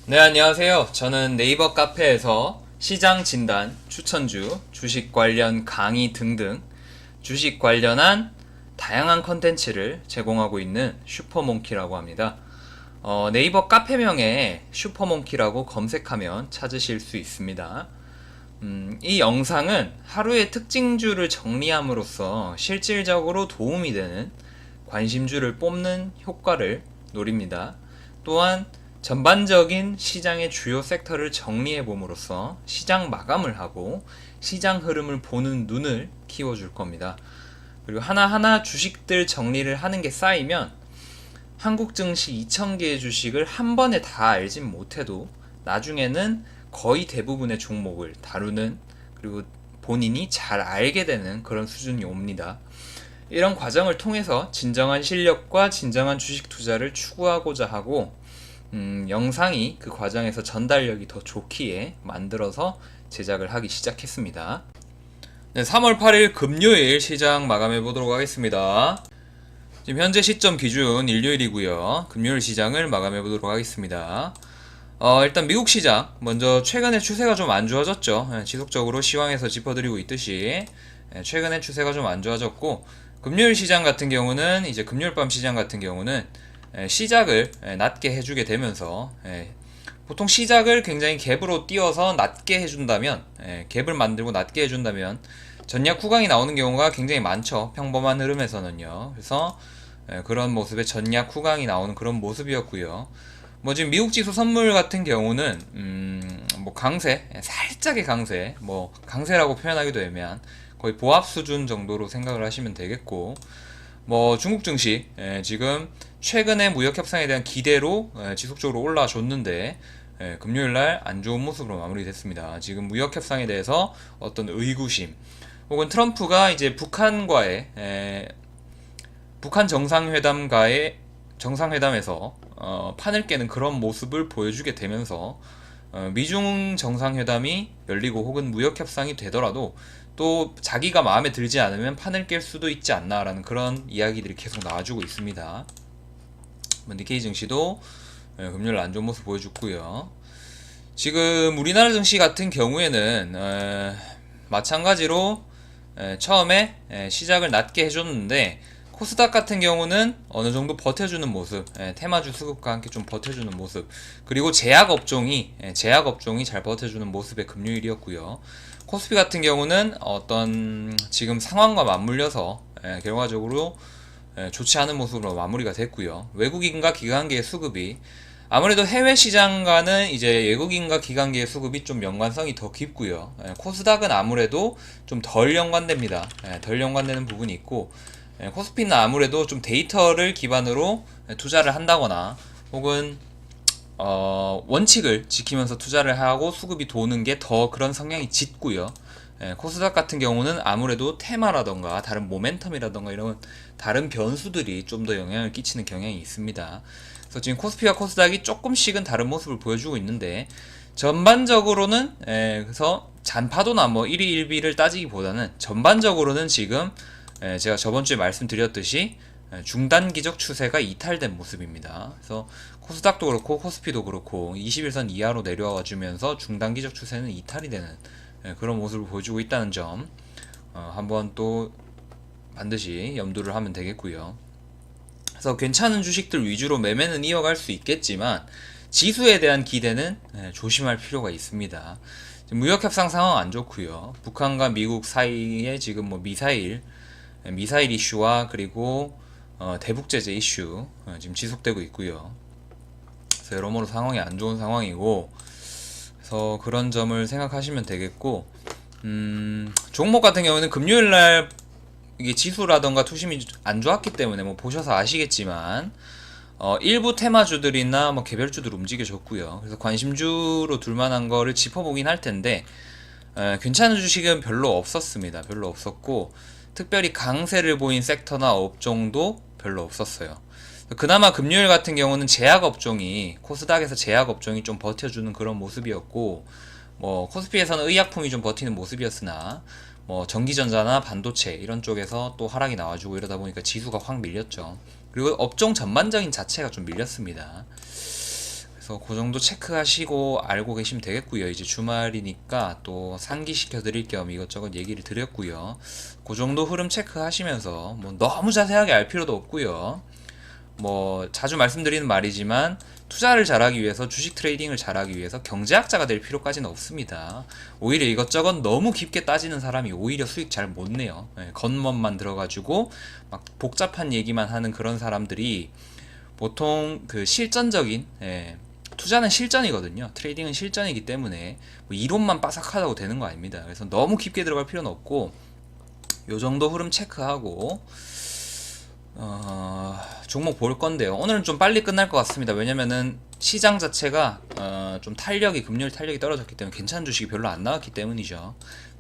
네, 안녕하세요. 저는 네이버 카페에서 시장 진단, 추천주, 주식 관련 강의 등등 주식 관련한 다양한 컨텐츠를 제공하고 있는 슈퍼몽키라고 합니다. 네이버 카페명에 슈퍼몽키라고 검색하면 찾으실 수 있습니다. 이 영상은 하루의 특징주를 정리함으로써 실질적으로 도움이 되는 관심주를 뽑는 효과를 노립니다. 또한 전반적인 시장의 주요 섹터를 정리해 봄으로써 시장 마감을 하고 시장 흐름을 보는 눈을 키워줄 겁니다. 그리고 하나하나 주식들 정리를 하는 게 쌓이면 한국 증시 2,000개의 주식을 한 번에 다 알진 못해도 나중에는 거의 대부분의 종목을 다루는, 그리고 본인이 잘 알게 되는 그런 수준이 옵니다. 이런 과정을 통해서 진정한 실력과 진정한 주식 투자를 추구하고자 하고, 영상이 그 과정에서 전달력이 더 좋기에 만들어서 제작을 하기 시작했습니다. 네, 3월 8일 금요일 시장 마감해 보도록 하겠습니다. 지금 현재 시점 기준 일요일이고요. 금요일 시장을 마감해 보도록 하겠습니다. 일단 미국 시장 먼저 최근의 추세가 좀 안 좋아졌죠. 지속적으로 시황에서 짚어드리고 있듯이 최근의 추세가 좀 안 좋아졌고, 금요일 시장 같은 경우는 이제 금요일 밤 시장 같은 경우는 시작을 낮게 해주게 되면서, 보통 시작을 굉장히 갭으로 띄워서 낮게 해준다면, 갭을 만들고 낮게 해준다면 전략 후강이 나오는 경우가 굉장히 많죠. 평범한 흐름에서는요. 그래서 그런 모습의 전략 후강이 나오는 그런 모습이었고요. 뭐 지금 미국 지수 선물 같은 경우는 뭐 강세, 살짝의 강세, 뭐 강세라고 표현하기도 애매한 거의 보합 수준 정도로 생각을 하시면 되겠고, 뭐 중국 증시 지금 최근의 무역 협상에 대한 기대로 지속적으로 올라줬는데 금요일날 안 좋은 모습으로 마무리됐습니다. 지금 무역 협상에 대해서 어떤 의구심, 혹은 트럼프가 이제 북한 정상회담에서 판을 깨는 그런 모습을 보여주게 되면서 미중 정상회담이 열리고 혹은 무역 협상이 되더라도 또 자기가 마음에 들지 않으면 판을 깰 수도 있지 않나라는 그런 이야기들이 계속 나와주고 있습니다. 니케이 증시도 금요일 안 좋은 모습 보여줬고요. 지금 우리나라 증시 같은 경우에는 마찬가지로 처음에 시작을 낮게 해줬는데, 코스닥 같은 경우는 어느 정도 버텨주는 모습, 테마주 수급과 함께 좀 버텨주는 모습, 그리고 제약 업종이 잘 버텨주는 모습의 금요일이었고요. 코스피 같은 경우는 어떤 지금 상황과 맞물려서 결과적으로 좋지 않은 모습으로 마무리가 됐고요. 외국인과 기관계의 수급이 아무래도 해외 시장과는 이제 외국인과 기관계의 수급이 좀 연관성이 더 깊고요. 코스닥은 아무래도 좀 덜 연관됩니다. 덜 연관되는 부분이 있고, 코스피는 아무래도 좀 데이터를 기반으로 투자를 한다거나 혹은 원칙을 지키면서 투자를 하고 수급이 도는 게 더 그런 성향이 짙고요. 코스닥 같은 경우는 아무래도 테마라던가 다른 모멘텀이라던가 이런 다른 변수들이 좀 더 영향을 끼치는 경향이 있습니다. 그래서 지금 코스피와 코스닥이 조금씩은 다른 모습을 보여주고 있는데, 전반적으로는 그래서 잔파도나 뭐 1위 1비를 따지기보다는 전반적으로는 지금 제가 저번주에 말씀드렸듯이 중단기적 추세가 이탈된 모습입니다. 그래서 코스닥도 그렇고 코스피도 그렇고 21선 이하로 내려와 주면서 중단기적 추세는 이탈이 되는 그런 모습을 보여주고 있다는 점 한번 또 반드시 염두를 하면 되겠고요. 그래서 괜찮은 주식들 위주로 매매는 이어갈 수 있겠지만 지수에 대한 기대는 조심할 필요가 있습니다. 무역 협상 상황 안 좋고요. 북한과 미국 사이에 지금 뭐 미사일 이슈와 그리고 대북 제재 이슈 지금 지속되고 있고요. 그래서 여러모로 상황이 안 좋은 상황이고, 그래서 그런 점을 생각하시면 되겠고, 종목 같은 경우는 금요일날 이게 지수라던가 투심이 안 좋았기 때문에 뭐 보셔서 아시겠지만 일부 테마주들이나 뭐 개별주들 움직여줬고요. 그래서 관심주로 둘만한 거를 짚어보긴 할 텐데 괜찮은 주식은 별로 없었습니다. 별로 없었고, 특별히 강세를 보인 섹터나 업종도 별로 없었어요. 그나마 금요일 같은 경우는 제약업종이, 코스닥에서 제약업종이 좀 버텨주는 그런 모습이었고, 뭐 코스피에서는 의약품이 좀 버티는 모습이었으나 뭐 전기전자나 반도체 이런 쪽에서 또 하락이 나와주고 이러다 보니까 지수가 확 밀렸죠. 그리고 업종 전반적인 자체가 좀 밀렸습니다. 그래서 그 정도 체크하시고 알고 계시면 되겠고요. 이제 주말이니까 또 상기시켜 드릴 겸 이것저것 얘기를 드렸고요. 그 정도 흐름 체크하시면서 뭐 너무 자세하게 알 필요도 없고요. 뭐 자주 말씀드리는 말이지만 투자를 잘하기 위해서, 주식 트레이딩을 잘하기 위해서 경제학자가 될 필요까지는 없습니다. 오히려 이것저것 너무 깊게 따지는 사람이 오히려 수익 잘 못 내요. 겉멋만 들어가지고 막 복잡한 얘기만 하는 그런 사람들이 보통 그 실전적인, 투자는 실전이거든요. 트레이딩은 실전이기 때문에 뭐 이론만 빠삭하다고 되는 거 아닙니다. 그래서 너무 깊게 들어갈 필요는 없고 요 정도 흐름 체크하고 종목 볼 건데요. 오늘은 좀 빨리 끝날 것 같습니다. 왜냐면은 시장 자체가 좀 금요일 탄력이 떨어졌기 때문에 괜찮은 주식이 별로 안 나왔기 때문이죠.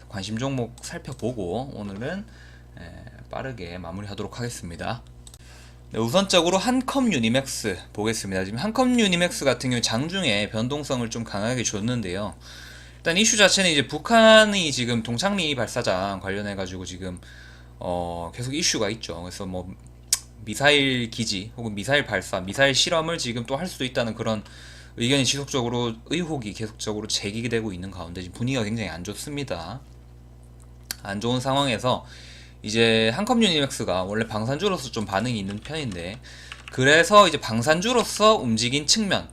관심 종목 살펴보고 오늘은 빠르게 마무리하도록 하겠습니다. 네, 우선적으로 한컴 유니맥스 보겠습니다. 지금 한컴 유니맥스 같은 경우 장중에 변동성을 좀 강하게 줬는데요. 일단 이슈 자체는 이제 북한이 지금 동창리 발사장 관련해가지고 지금 계속 이슈가 있죠. 그래서 뭐 미사일 기지 혹은 미사일 발사, 미사일 실험을 지금 또 할 수도 있다는 그런 의견이 지속적으로, 의혹이 계속적으로 제기되고 있는 가운데 지금 분위기가 굉장히 안 좋습니다. 안 좋은 상황에서 이제 한컴 유니맥스가 원래 방산주로서 좀 반응이 있는 편인데, 그래서 이제 방산주로서 움직인 측면,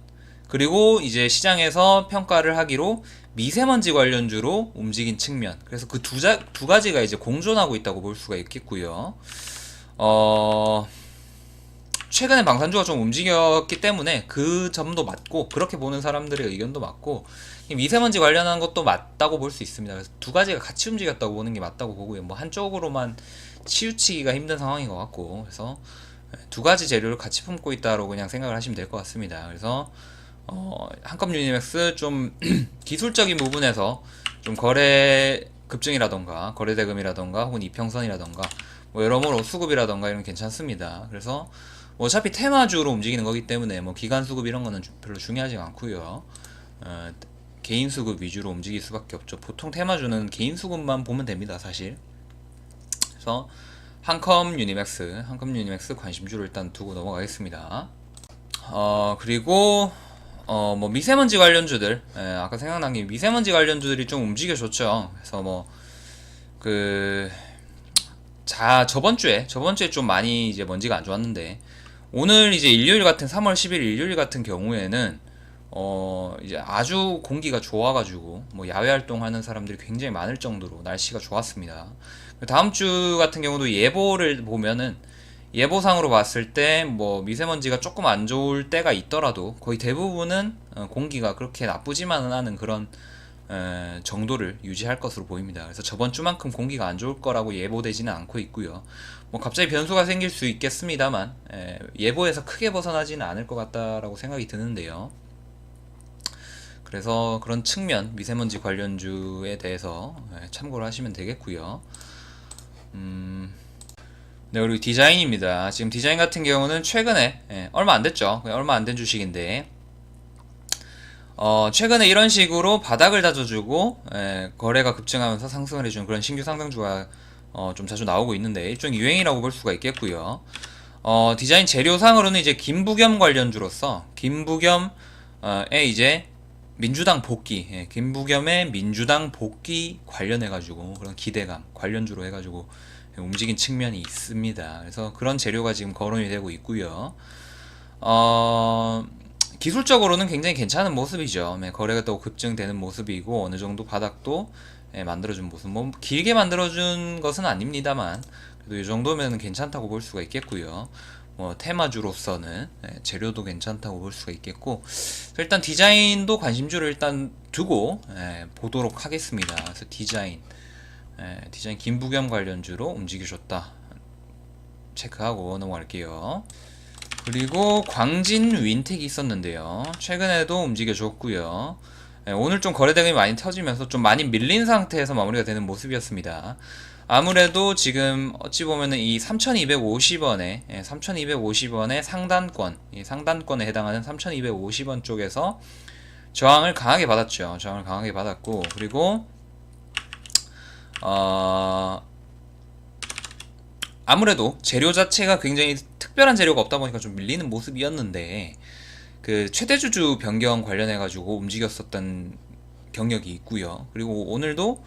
그리고 이제 시장에서 평가를 하기로 미세먼지 관련주로 움직인 측면, 그래서 그 두 가지가 이제 공존하고 있다고 볼 수가 있겠고요. 최근에 방산주가 좀 움직였기 때문에 그 점도 맞고, 그렇게 보는 사람들의 의견도 맞고, 미세먼지 관련한 것도 맞다고 볼 수 있습니다. 그래서 두 가지가 같이 움직였다고 보는 게 맞다고 보고요. 뭐 한쪽으로만 치우치기가 힘든 상황인 것 같고, 그래서 두 가지 재료를 같이 품고 있다고 그냥 생각을 하시면 될 것 같습니다. 그래서 한컴 유니맥스 좀 기술적인 부분에서 좀 거래 급증이라던가 거래 대금이라던가 혹은 이평선이라던가 뭐 여러모로 수급이라던가 이런 게 괜찮습니다. 그래서 뭐 어차피 테마주로 움직이는 거기 때문에 뭐 기간 수급 이런 거는 별로 중요하지 않고요. 개인 수급 위주로 움직일 수밖에 없죠. 보통 테마주는 개인 수급만 보면 됩니다, 사실. 그래서 한컴 유니맥스 관심주를 일단 두고 넘어가겠습니다. 그리고 뭐 미세먼지 관련주들, 아까 생각난 게 미세먼지 관련주들이 좀 움직여줬죠. 그래서 뭐 저번 주에 좀 많이 이제 먼지가 안 좋았는데, 오늘 이제 3월 10일 일요일 같은 경우에는 이제 아주 공기가 좋아가지고 뭐 야외 활동하는 사람들이 굉장히 많을 정도로 날씨가 좋았습니다. 다음 주 같은 경우도 예보를 보면은, 예보상으로 봤을 때 뭐 미세먼지가 조금 안 좋을 때가 있더라도 거의 대부분은 공기가 그렇게 나쁘지만은 않은 그런 정도를 유지할 것으로 보입니다. 그래서 저번 주만큼 공기가 안 좋을 거라고 예보되지는 않고 있고요. 뭐 갑자기 변수가 생길 수 있겠습니다만 예보에서 크게 벗어나지는 않을 것 같다라고 생각이 드는데요. 그래서 그런 측면, 미세먼지 관련주에 대해서 참고를 하시면 되겠고요. 네, 그리고 디자인입니다. 지금 디자인 같은 경우는 최근에 얼마 안 됐죠. 얼마 안 된 주식인데 최근에 이런 식으로 바닥을 다져주고 거래가 급증하면서 상승을 해주는 그런 신규 상승주가 좀 자주 나오고 있는데, 일종의 유행이라고 볼 수가 있겠고요. 디자인 재료상으로는 이제 김부겸 관련주로서 김부겸의 이제 민주당 복귀, 김부겸의 민주당 복귀 관련해가지고 그런 기대감 관련주로 해가지고 움직인 측면이 있습니다. 그래서 그런 재료가 지금 거론이 되고 있고요. 기술적으로는 굉장히 괜찮은 모습이죠. 거래가 또 급증되는 모습이고 어느 정도 바닥도 만들어준 모습. 뭐 길게 만들어준 것은 아닙니다만 그래도 이 정도면 괜찮다고 볼 수가 있겠고요. 뭐 테마주로서는 재료도 괜찮다고 볼 수가 있겠고, 일단 디자인도 관심주를 일단 두고 보도록 하겠습니다. 그래서 디자인 김부겸 관련주로 움직여줬다 체크하고 넘어갈게요. 그리고 광진 윈텍이 있었는데요. 최근에도 움직여줬고요. 오늘 좀 거래 대금이 많이 터지면서 좀 많이 밀린 상태에서 마무리가 되는 모습이었습니다. 아무래도 지금 어찌 보면은 이 3,250원의 상단권, 이 상단권에 해당하는 3,250원 쪽에서 저항을 강하게 받았죠. 저항을 강하게 받았고, 그리고 아무래도 재료 자체가 굉장히 특별한 재료가 없다 보니까 좀 밀리는 모습이었는데, 그 최대주주 변경 관련해 가지고 움직였었던 경력이 있고요. 그리고 오늘도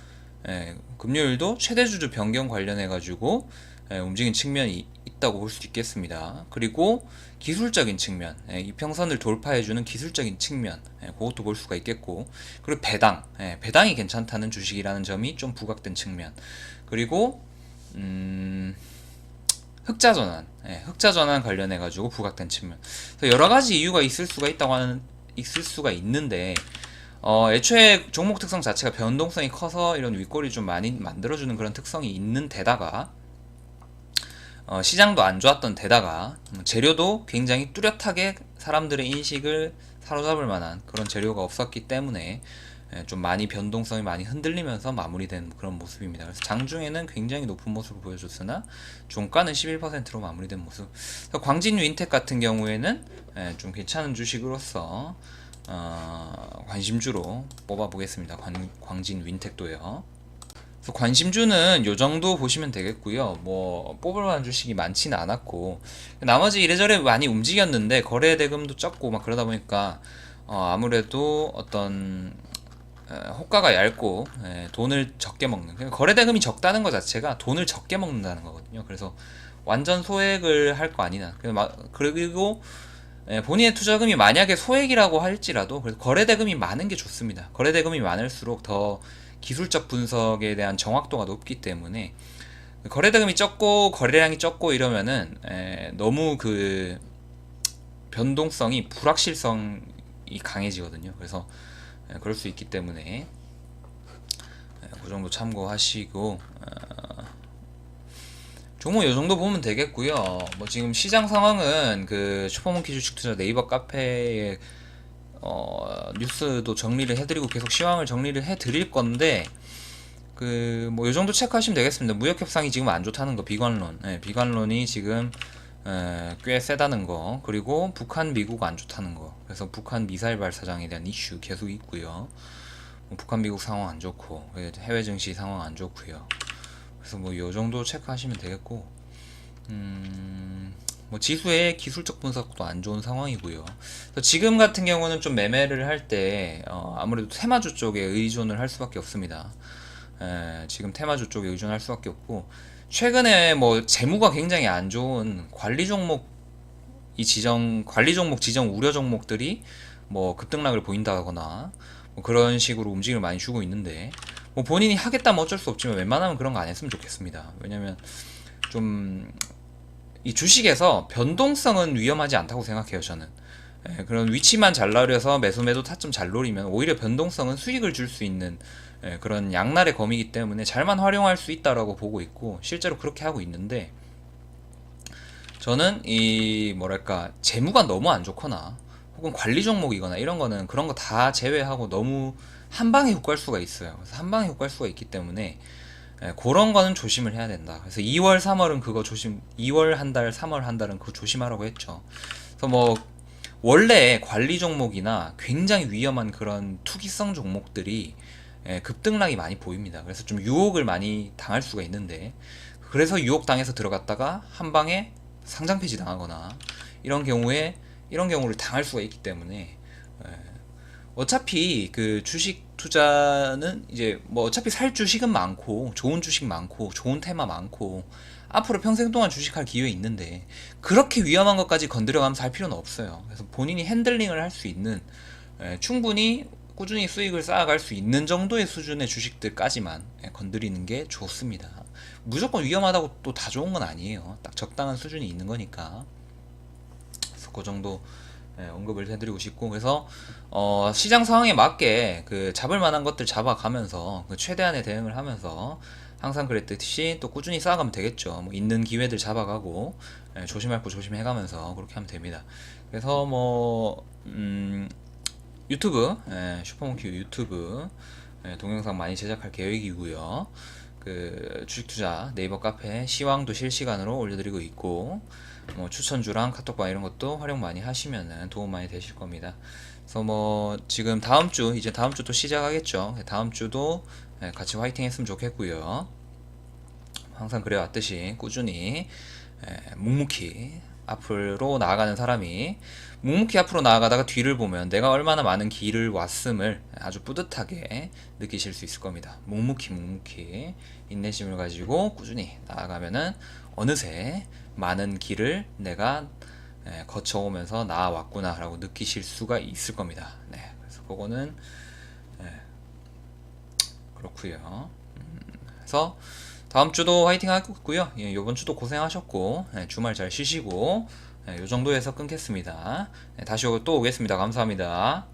금요일도 최대주주 변경 관련해 가지고 움직인 측면이 있다고 볼 수 있겠습니다. 그리고 기술적인 측면, 이평선을 돌파해주는 기술적인 측면, 그것도 볼 수가 있겠고, 그리고 배당이 괜찮다는 주식이라는 점이 좀 부각된 측면, 그리고 흑자전환 관련해가지고 부각된 측면. 그래서 여러 가지 이유가 있을 수가 있는데, 애초에 종목 특성 자체가 변동성이 커서 이런 윗골이 좀 많이 만들어주는 그런 특성이 있는 데다가, 시장도 안 좋았던 데다가 재료도 굉장히 뚜렷하게 사람들의 인식을 사로잡을 만한 그런 재료가 없었기 때문에 좀 많이 변동성이 많이 흔들리면서 마무리된 그런 모습입니다. 그래서 장중에는 굉장히 높은 모습을 보여줬으나 종가는 11%로 마무리된 모습. 광진 윈텍 같은 경우에는 좀 괜찮은 주식으로서 관심주로 뽑아보겠습니다. 광진 윈텍도요. 관심주는 요 정도 보시면 되겠고요. 뭐 뽑을 만한 주식이 많지는 않았고, 나머지 이래저래 많이 움직였는데 거래 대금도 적고 막 그러다 보니까 아무래도 어떤 호가가 얇고 돈을 적게 먹는, 그러니까 거래 대금이 적다는 것 자체가 돈을 적게 먹는다는 거거든요. 그래서 완전 소액을 할 거 아니나. 그리고 본인의 투자금이 만약에 소액이라고 할지라도 그래서 거래 대금이 많은 게 좋습니다. 거래 대금이 많을수록 더 기술적 분석에 대한 정확도가 높기 때문에, 거래 대금이 적고 거래량이 적고 이러면은 너무 그 변동성이, 불확실성이 강해지거든요. 그래서 그럴 수 있기 때문에 그 정도 참고하시고, 종목 요 정도 보면 되겠고요. 뭐 지금 시장 상황은 그 슈퍼모키 주식 투자 네이버 카페에 뉴스도 정리를 해드리고 계속 시황을 정리를 해드릴 건데, 그 뭐 요 정도 체크하시면 되겠습니다. 무역 협상이 지금 안 좋다는 거, 비관론이 지금 꽤 세다는 거, 그리고 북한 미국 안 좋다는 거. 그래서 북한 미사일 발사장에 대한 이슈 계속 있고요. 뭐 북한 미국 상황 안 좋고 해외 증시 상황 안 좋고요. 그래서 뭐 요 정도 체크하시면 되겠고, 뭐 지수의 기술적 분석도 안 좋은 상황이고요. 지금 같은 경우는 좀 매매를 할 때 아무래도 테마주 쪽에 의존을 할 수밖에 없습니다. 지금 테마주 쪽에 의존할 수밖에 없고, 최근에 뭐 재무가 굉장히 안 좋은 관리 종목 지정 우려 종목들이 뭐 급등락을 보인다거나 뭐 그런 식으로 움직임을 많이 주고 있는데, 뭐 본인이 하겠다면 어쩔 수 없지만 웬만하면 그런 거 안 했으면 좋겠습니다. 왜냐면 좀 이 주식에서 변동성은 위험하지 않다고 생각해요, 저는. 그런 위치만 잘 노려서 매도 타점 잘 노리면 오히려 변동성은 수익을 줄 수 있는 그런 양날의 검이기 때문에 잘만 활용할 수 있다라고 보고 있고, 실제로 그렇게 하고 있는데, 저는 이 뭐랄까 재무가 너무 안 좋거나 혹은 관리 종목이거나 이런 거는 그런 거 다 제외하고 너무 한 방에 훅 갈 수가 있어요. 그래서 한 방에 훅 갈 수가 있기 때문에 그런 거는 조심을 해야 된다. 그래서 2월, 3월은 그거 2월 한 달, 3월 한 달은 그거 조심하라고 했죠. 그래서 뭐 원래 관리 종목이나 굉장히 위험한 그런 투기성 종목들이 급등락이 많이 보입니다. 그래서 좀 유혹을 많이 당할 수가 있는데, 그래서 유혹 당해서 들어갔다가 한 방에 상장 폐지 당하거나 이런 경우를 당할 수가 있기 때문에, 어차피 그 주식 투자는 이제 뭐 어차피 살 주식은 많고 좋은 주식 많고 좋은 테마 많고 앞으로 평생 동안 주식할 기회 있는데, 그렇게 위험한 것까지 건드려가면서 할 필요는 없어요. 그래서 본인이 핸들링을 할 수 있는, 충분히 꾸준히 수익을 쌓아갈 수 있는 정도의 수준의 주식들까지만 건드리는 게 좋습니다. 무조건 위험하다고 또 다 좋은 건 아니에요. 딱 적당한 수준이 있는 거니까. 그래서 그 정도 언급을 해드리고 싶고, 그래서 시장 상황에 맞게 그 잡을 만한 것들 잡아가면서 그 최대한의 대응을 하면서 항상 그랬듯이 또 꾸준히 쌓아가면 되겠죠. 뭐 있는 기회들 잡아가고 조심할 거 조심해가면서 그렇게 하면 됩니다. 그래서 뭐 유튜브, 슈퍼모키 유튜브 동영상 많이 제작할 계획이고요. 그 주식투자 네이버 카페 시황도 실시간으로 올려드리고 있고, 뭐 추천주랑 카톡방 이런 것도 활용 많이 하시면은 도움 많이 되실 겁니다. 그래서 뭐 지금 이제 다음 주 또 시작하겠죠. 다음 주도 같이 화이팅 했으면 좋겠고요. 항상 그래 왔듯이 꾸준히 묵묵히 앞으로 나아가는 사람이 묵묵히 앞으로 나아가다가 뒤를 보면 내가 얼마나 많은 길을 왔음을 아주 뿌듯하게 느끼실 수 있을 겁니다. 묵묵히 인내심을 가지고 꾸준히 나아가면은 어느새 많은 길을 내가 거쳐오면서 나아왔구나 라고 느끼실 수가 있을 겁니다. 네, 그래서 그거는 그렇고요. 그래서 다음 주도 화이팅 하겠고요. 이번 주도 고생하셨고 주말 잘 쉬시고 요 정도에서 끊겠습니다. 다시 또 오겠습니다. 감사합니다.